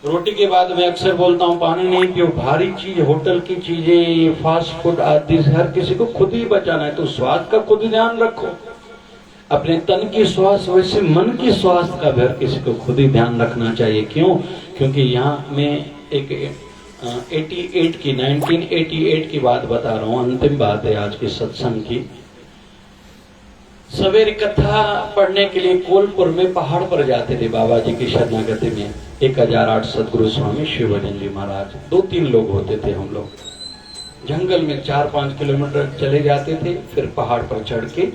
रोटी के बाद मैं अक्सर बोलता हूँ पानी नहीं पियो। भारी चीज, होटल की चीजें, फास्ट फूड आदि से हर किसी को खुद ही बचाना है, तो स्वास्थ्य का खुद ही ध्यान रखो। अपने तन की स्वास्थ्य वैसे मन की स्वास्थ्य का भी हर किसी को खुद ही ध्यान रखना चाहिए। क्यों? क्योंकि यहाँ मैं एक 1988 की बात बता रहा हूँ, अंतिम बात है आज के सत्संग की। सवेरे कथा पढ़ने के लिए कोलपुर में पहाड़ पर जाते थे बाबा जी की शरणागति में। 1008 सदगुरु स्वामी शिवभजन जी महाराज, 2-3 लोग होते थे। हम लोग जंगल में 4-5 किलोमीटर चले जाते थे, फिर पहाड़ पर चढ़ के,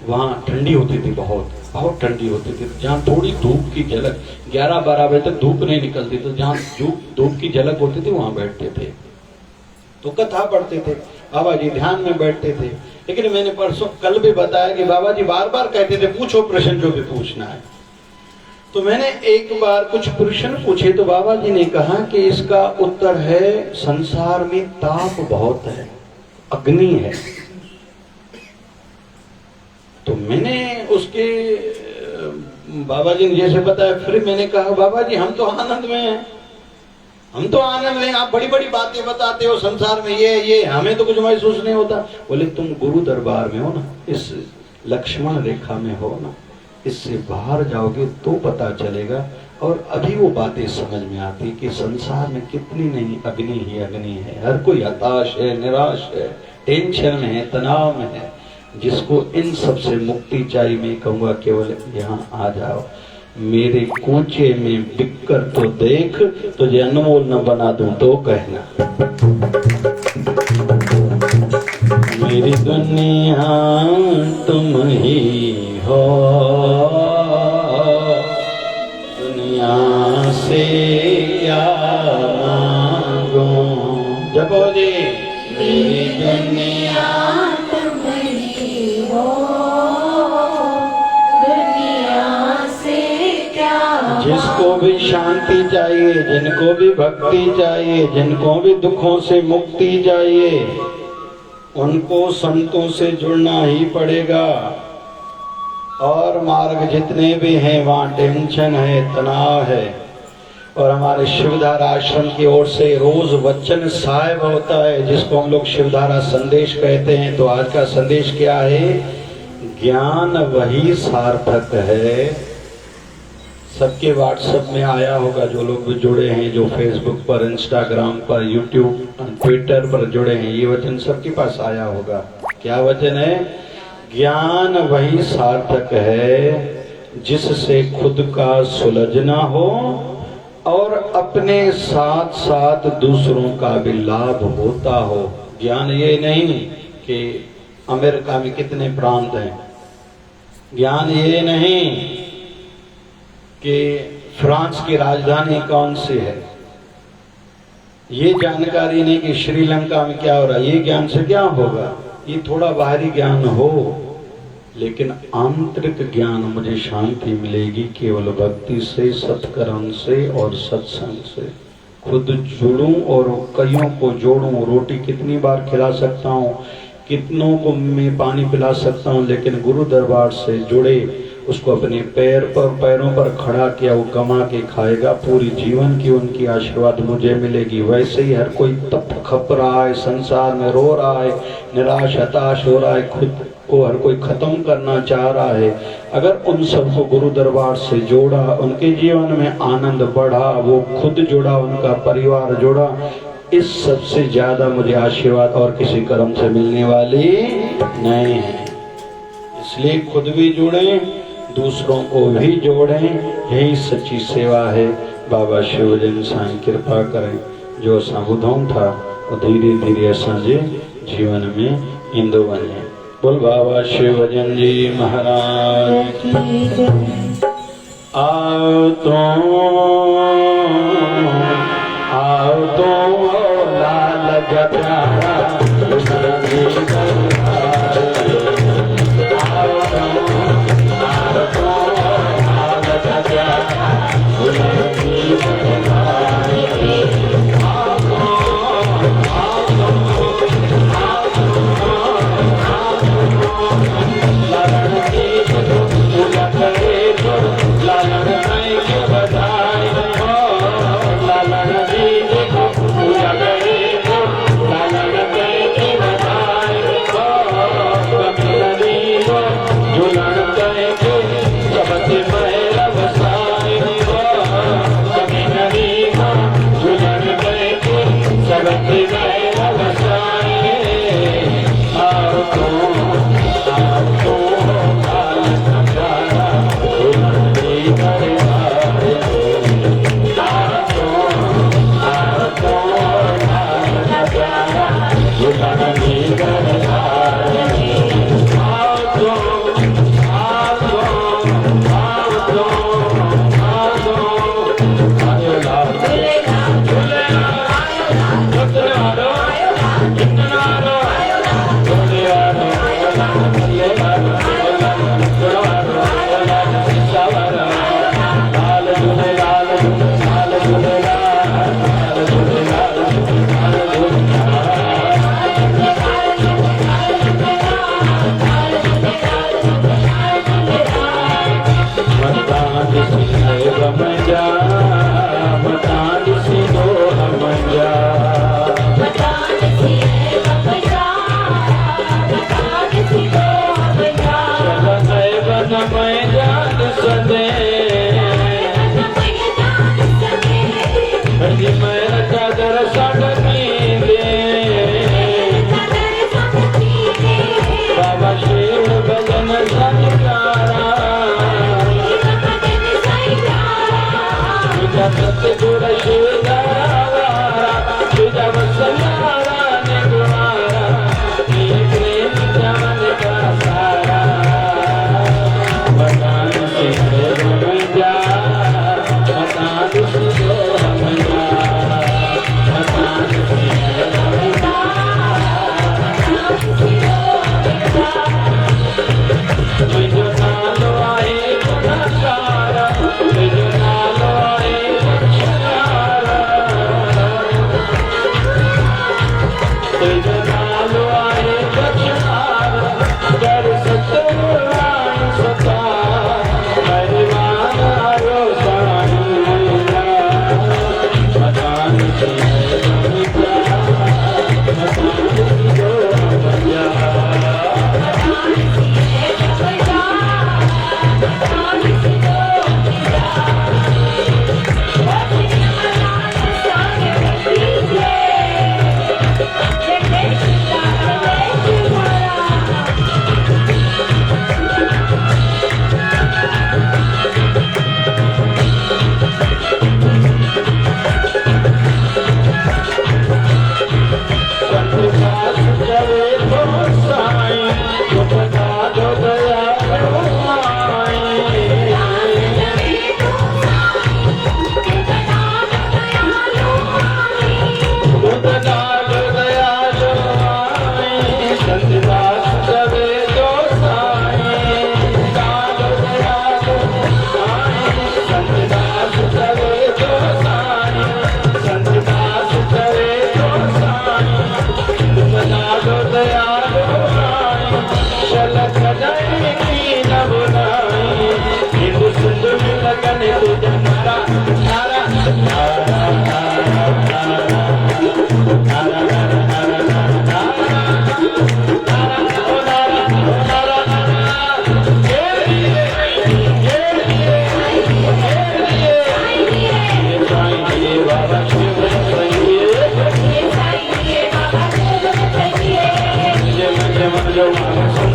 वहां ठंडी होती थी, बहुत बहुत ठंडी होती थी। जहाँ थोड़ी धूप की झलक, 11-12 बजे तक धूप नहीं निकलती, तो जहाँ धूप की झलक होती थी वहां बैठते थे, तो कथा पढ़ते थे। बाबा जी ध्यान में बैठते थे। लेकिन मैंने परसों कल भी बताया कि बाबा जी बार बार कहते थे पूछो प्रश्न जो भी पूछना है। तो मैंने एक बार कुछ प्रश्न पूछे तो बाबा जी ने कहा कि इसका उत्तर है संसार में ताप बहुत है, अग्नि है। तो मैंने उसके बाबा जी ने जैसे बताया, फिर मैंने कहा बाबा जी हम तो आनंद में हैं, हम तो आनंद में, आप बड़ी बड़ी बातें बताते हो संसार में ये, हमें तो कुछ महसूस नहीं होता। बोले तुम गुरु दरबार में हो ना, इस लक्ष्मण रेखा में हो ना, इससे बाहर जाओगे तो पता चलेगा। और अभी वो बातें समझ में आती कि संसार में कितनी नहीं अग्नि ही अग्नि है। हर कोई हताश है, निराश है, टेंशन में है, तनाव में है। जिसको इन सब से मुक्ति चाहिए, मैं कहूँगा केवल यहाँ आ जाओ, मेरे कूचे में बिककर तो देख, तुझे अनमोल न बना दूं तो कहना। मेरी दुनिया तुम ही हो, दुनिया से क्या मांगो। जपो जी। मेरी दुनिया जिसको भी शांति चाहिए, जिनको भी भक्ति चाहिए, जिनको भी दुखों से मुक्ति चाहिए, उनको संतों से जुड़ना ही पड़ेगा। और मार्ग जितने भी हैं वहाँ टेंशन है, तनाव है। और हमारे शिवधारा आश्रम की ओर से रोज वचन साहिब होता है, जिसको हम लोग शिवधारा संदेश कहते हैं। तो आज का संदेश क्या है? ज्ञान वही सार्थक है। सबके व्हाट्सएप में आया होगा, जो लोग भी जुड़े हैं, जो फेसबुक पर, इंस्टाग्राम पर, यूट्यूब, ट्विटर पर जुड़े हैं, ये वचन सबके पास आया होगा। क्या वचन है? ज्ञान वही सार्थक है जिससे खुद का सुलझना हो और अपने साथ साथ दूसरों का भी लाभ होता हो। ज्ञान ये नहीं कि अमेरिका में कितने प्रांत हैं, ज्ञान ये नहीं कि फ्रांस की राजधानी कौन सी है, ये जानकारी नहीं कि श्रीलंका में क्या हो रहा है। ये ज्ञान से क्या होगा? ये थोड़ा बाहरी ज्ञान हो, लेकिन आंतरिक ज्ञान मुझे शांति मिलेगी केवल भक्ति से, सत्कर्म से और सत्संग से। खुद जुड़ूं और कईयों को जोड़ूं। रोटी कितनी बार खिला सकता हूँ, कितनों को मैं पानी पिला सकता हूँ, लेकिन गुरु दरबार से जुड़े, उसको अपने पैरों पर खड़ा किया, वो कमा के खाएगा, पूरी जीवन की उनकी आशीर्वाद मुझे मिलेगी। वैसे ही हर कोई तप खप रहा है, संसार में रो रहा है, निराश हताश हो रहा है, खुद को हर कोई खत्म करना चाह रहा है। अगर उन सबको गुरु दरबार से जोड़ा, उनके जीवन में आनंद बढ़ा, वो खुद जुड़ा, उनका परिवार जुड़ा, इस सबसे ज्यादा मुझे आशीर्वाद और किसी कर्म से मिलने वाली नहीं है। इसलिए खुद भी जुड़े, दूसरों को भी जोड़ें, यही सच्ची सेवा है। बाबा शिवजन साईं कृपा करें, जो असां ॿुधूं था वो धीरे धीरे असांजे जीवन में ईंदो वञे। बोल बाबा शिवजन जी महाराज की। आओ तो लाल जप्यारा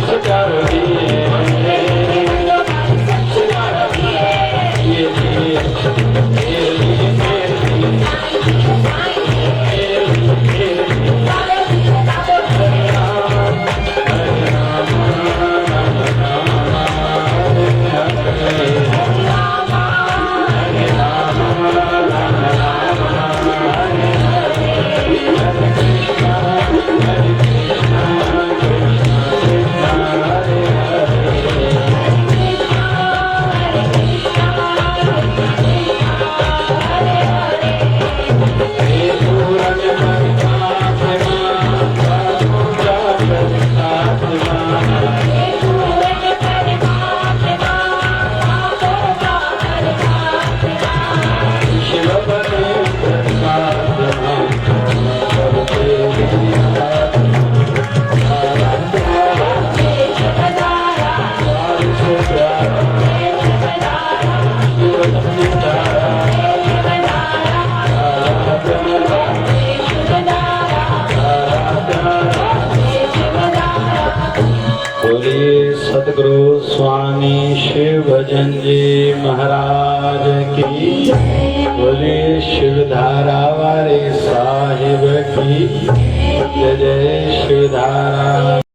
संस्कार दिए बोलिए सतगुरु स्वामी शिव भजन जी महाराज की। बोलिए शिवधारा वाले साहिब की जय जय शिवधारा।